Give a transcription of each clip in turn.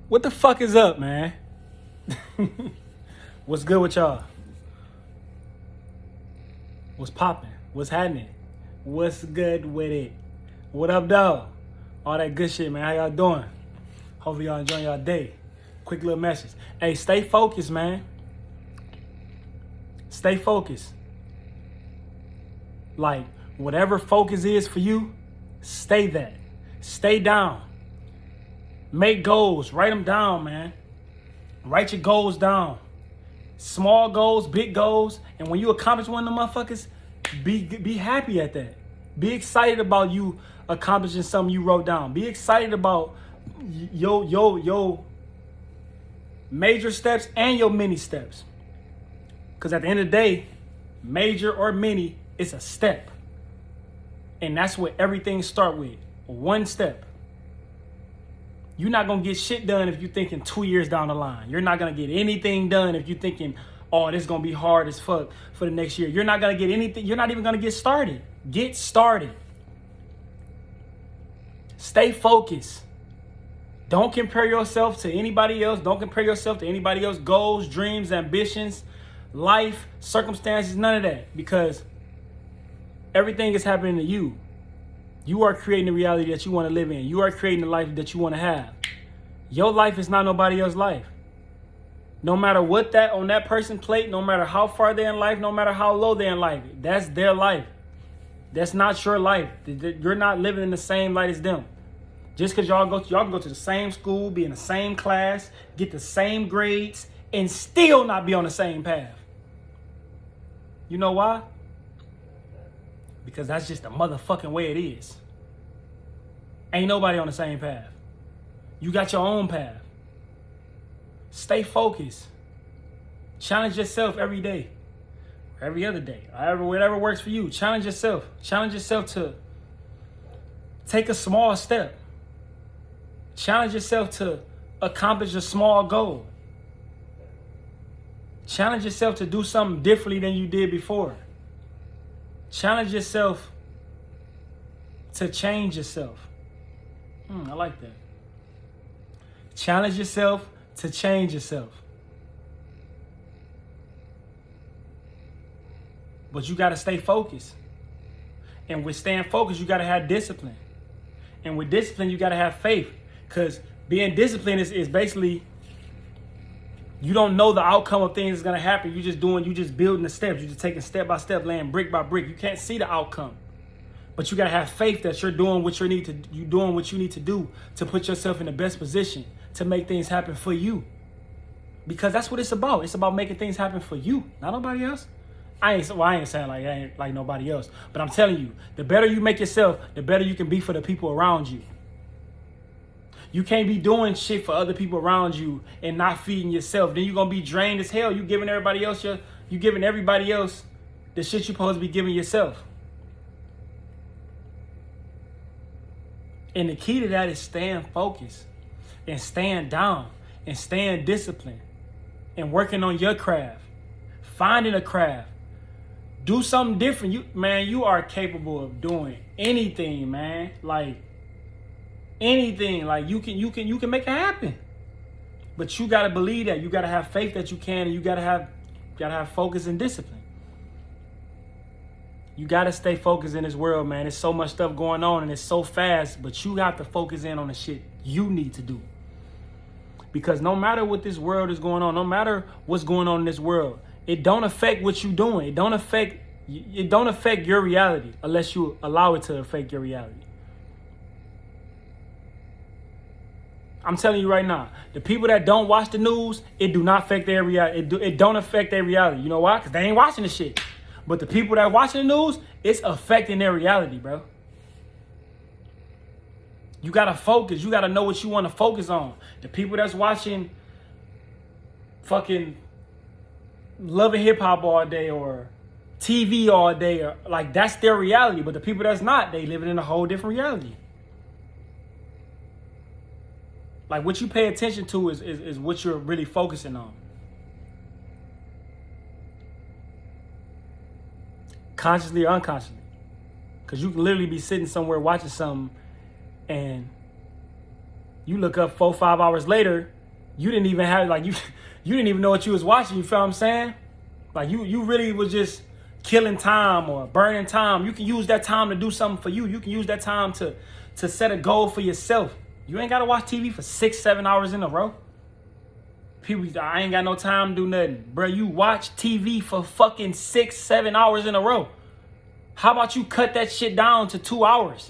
What the fuck is up, man? What's good with y'all? What's popping? What's happening? What's good with it? What up, dog? All that good shit, man. How y'all doing? Hopefully y'all enjoying y'all day. Quick little message. Hey, stay focused, man. Stay focused. Like, whatever focus is for you, stay that. Stay down. Make goals. Write them down, man. Write your goals down. Small goals, big goals. And when you accomplish one of them motherfuckers, be happy at that. Be excited about you accomplishing something you wrote down. Be excited about your major steps and your mini steps. Because at the end of the day, major or mini, it's a step. And that's what everything start with. One step. You're not going to get shit done if you're thinking 2 years down the line. You're not going to get anything done if you're thinking, oh, this is going to be hard as fuck for the next year. You're not going to get anything. You're not even going to get started. Get started. Stay focused. Don't compare yourself to anybody else. Don't compare yourself to anybody else's goals, dreams, ambitions, life, circumstances, none of that. Because everything is happening to you. You are creating the reality that you want to live in. You are creating the life that you want to have. Your life is not nobody else's life. No matter what that on that person's plate, no matter how far they're in life, no matter how low they're in life, that's their life. That's not your life. You're not living in the same light as them. Just because y'all can go to the same school, be in the same class, get the same grades, and still not be on the same path. You know why? Because that's just the motherfucking way it is. Ain't nobody on the same path. You got your own path. Stay focused. Challenge yourself every day. Every other day. Whatever works for you. Challenge yourself. Challenge yourself to take a small step. Challenge yourself to accomplish a small goal. Challenge yourself to do something differently than you did before. Challenge yourself to change yourself. I like that. Challenge yourself to change yourself. But you got to stay focused. And with staying focused, you got to have discipline. And with discipline, you got to have faith. Because being disciplined is basically, you don't know the outcome of things that's going to happen. You just building the steps. You're just taking step by step, laying brick by brick. You can't see the outcome. But you got to have faith that you're doing what you need to do to put yourself in the best position to make things happen for you. Because that's what it's about. It's about making things happen for you, not nobody else. I ain't saying I ain't like nobody else. But I'm telling you, the better you make yourself, the better you can be for the people around you. You can't be doing shit for other people around you and not feeding yourself. Then you're going to be drained as hell. You giving everybody else the shit you're supposed to be giving yourself. And the key to that is staying focused and staying down and staying disciplined and working on your craft, finding a craft. Do something different. You are capable of doing anything, man. Like anything. Like you can make it happen. But you gotta believe that. You gotta have faith that you can, and you gotta have focus and discipline. You gotta stay focused in this world, man. There's so much stuff going on and it's so fast, but you have to focus in on the shit you need to do. Because no matter what this world is going on, no matter what's going on in this world, it don't affect what you're doing. It don't affect your reality unless you allow it to affect your reality. I'm telling you right now, the people that don't watch the news, it do not affect their reality. It don't affect their reality. You know why? Because they ain't watching the shit. But the people that watching the news, it's affecting their reality, bro. You got to focus. You got to know what you want to focus on. The people that's watching fucking Love and Hip Hop all day or TV all day, or like that's their reality. But the people that's not, they living in a whole different reality. Like what you pay attention to is what you're really focusing on. Consciously or unconsciously. Because you can literally be sitting somewhere watching something and You look up 4-5 hours later, you didn't even have like you didn't even know what you was watching. You feel what I'm saying? Like you really was just killing time or burning time. You can use that time to do something for you. You can use that time to set a goal for yourself. You ain't gotta watch TV for 6-7 hours in a row. People, I ain't got no time to do nothing. Bro, you watch TV for fucking 6-7 hours in a row. How about you cut that shit down to 2 hours?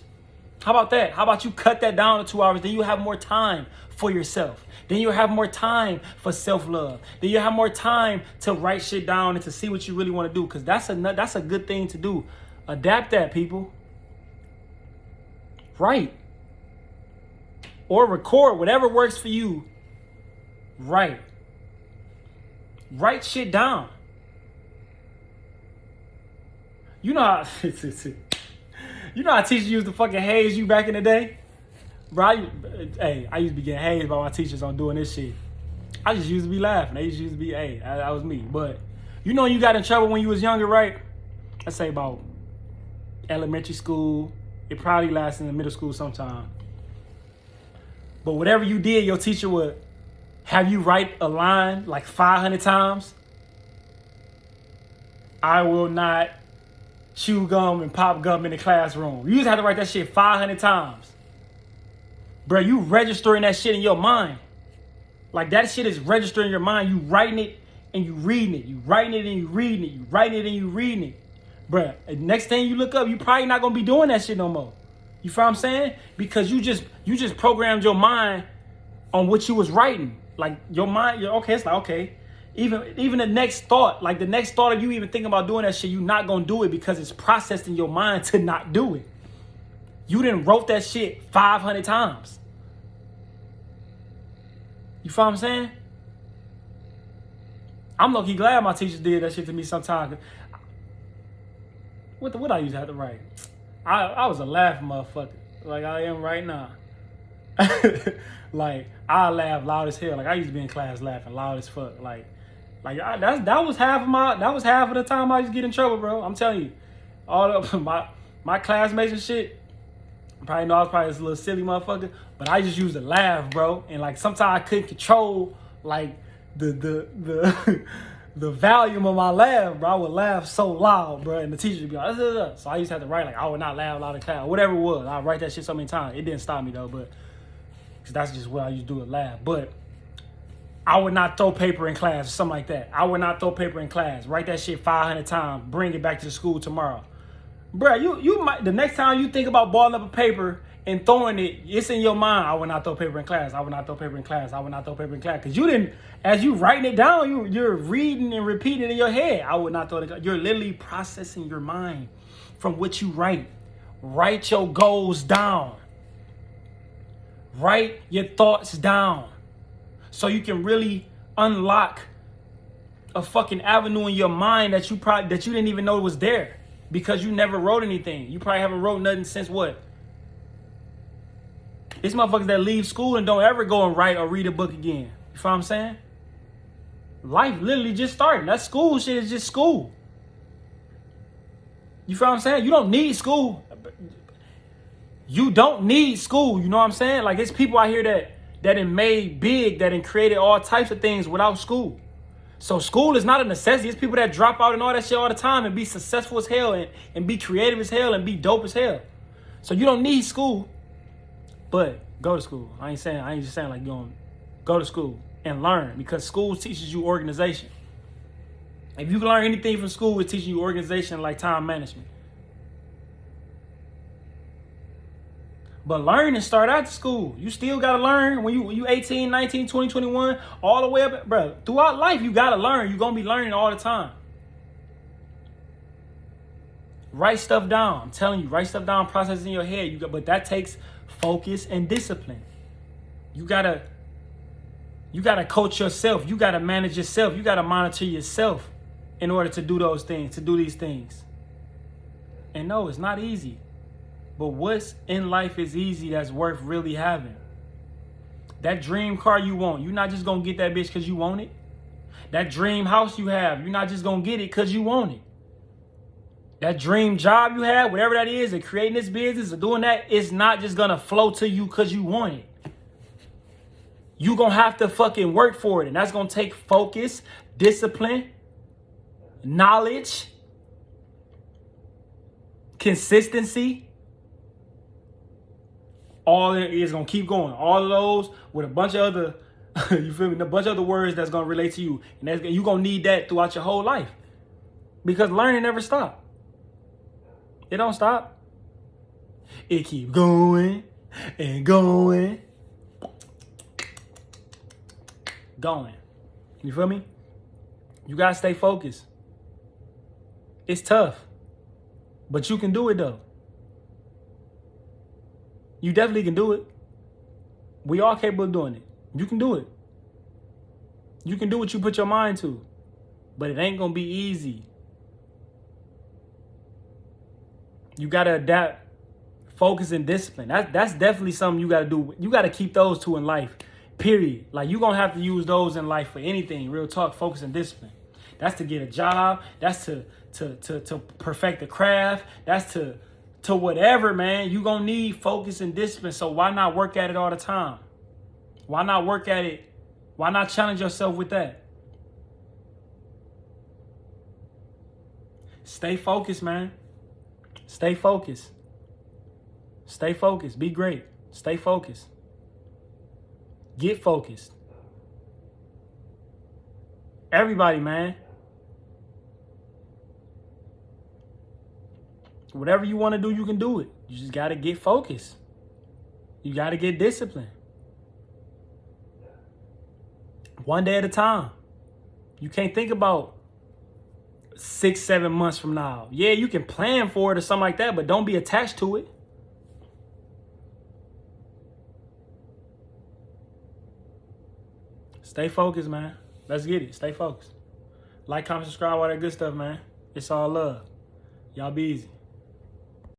How about that? How about you cut that down to 2 hours? Then you have more time for yourself. Then you have more time for self-love. Then you have more time to write shit down and to see what you really want to do. Because that's a good thing to do. Adapt that, people. Write. Or record, whatever works for you. Write. Write shit down. You know how you know how teachers used to fucking haze you back in the day? Bro, I used to be getting hazed by my teachers on doing this shit. I just used to be laughing. They used to be, that was me. But you know you got in trouble when you was younger, right? Let's say about elementary school. It probably lasted in the middle school sometime. But whatever you did, your teacher would have you write a line like 500 times. I will not chew gum and pop gum in the classroom. You used to have to write that shit 500 times. Bro, you registering that shit in your mind. Like that shit is registering in your mind. You writing it and you reading it. You writing it and you reading it. You writing it and you reading it. Bro, next thing you look up, you probably not gonna be doing that shit no more. You feel what I'm saying? Because you just programmed your mind on what you was writing. Like your mind, it's like, okay. Even the next thought, like the next thought of you even thinking about doing that shit, you not gonna do it because it's processed in your mind to not do it. You done wrote that shit 500 times. You feel what I'm saying? I'm low-key glad my teachers did that shit to me sometimes. What I used to have to write? I was a laughing motherfucker, like I am right now. Like I laugh loud as hell. Like I used to be in class laughing loud as fuck. That was half of the time I used to get in trouble, bro. I'm telling you, all of my classmates and shit. Probably know I was probably this little silly motherfucker, but I just used to laugh, bro. And like sometimes I couldn't control like the volume of my laugh, bro. I would laugh so loud, bro, and the teacher would be like, "Ugh." So I used to have to write like I would not laugh loud in class, whatever it was. I'd write that shit so many times. It didn't stop me though, but because that's just what I used to do, it laugh. But I would not throw paper in class or something like that. I would not throw paper in class. Write that shit 500 times. Bring it back to the school tomorrow. Bruh, you might, the next time you think about balling up a paper and throwing it, it's in your mind, I would not throw paper in class. I would not throw paper in class. I would not throw paper in class. Because you didn't, as you writing it down, you're reading and repeating it in your head. I would not throw it. You're literally processing your mind from what you write. Write your goals down. Write your thoughts down. So you can really unlock a fucking avenue in your mind that you didn't even know was there. Because you never wrote anything. You probably haven't wrote nothing since what? It's motherfuckers that leave school and don't ever go and write or read a book again. You feel what I'm saying? Life literally just started. That school shit is just school. You feel what I'm saying? You don't need school. You don't need school. You know what I'm saying? Like it's people out here that made big, that created all types of things without school. So school is not a necessity. It's people that drop out and all that shit all the time and be successful as hell and be creative as hell and be dope as hell. So you don't need school, but go to school. I ain't just saying like you don't go to school and learn, because school teaches you organization. If you can learn anything from school, it teaches you organization like time management. But learn and start out school. You still got to learn when you 18, 19, 20, 21, all the way up. Bro, throughout life, you got to learn. You're going to be learning all the time. Write stuff down. I'm telling you, write stuff down, process it in your head. But that takes focus and discipline. You got to coach yourself. You got to manage yourself. You got to monitor yourself in order to do those things, to do these things. And no, it's not easy. But what's in life is easy that's worth really having? That dream car you want, you're not just going to get that bitch because you want it. That dream house you have, you're not just going to get it because you want it. That dream job you have, whatever that is, and creating this business or doing that, it's not just going to flow to you because you want it. You gonna have to fucking work for it. And that's gonna take focus, discipline, knowledge, consistency. All it is gonna keep going. All of those with a bunch of other, you feel me? A bunch of other words that's gonna relate to you. And you're gonna need that throughout your whole life. Because learning never stops. It don't stop. It keep going and going. Going. You feel me? You gotta stay focused. It's tough. But you can do it though. You definitely can do it. We all capable of doing it. You can do it. You can do what you put your mind to. But it ain't gonna be easy. You gotta adapt, focus, and discipline. That's definitely something you gotta do. You gotta keep those two in life. Period. Like, you're gonna have to use those in life for anything. Real talk, focus, and discipline. That's to get a job. That's to perfect the craft. That's to whatever, man. You gonna need focus and discipline. So why not work at it all the time? Why not work at it? Why not challenge yourself with that? Stay focused, man. Stay focused. Stay focused. Be great. Stay focused. Get focused. Everybody, man. Whatever you want to do, you can do it. You just got to get focused. You got to get disciplined. One day at a time. You can't think about 6-7 months from now. Yeah, you can plan for it or something like that, but don't be attached to it. Stay focused, man. Let's get it. Stay focused. Like, comment, subscribe, all that good stuff, man. It's all love. Y'all be easy.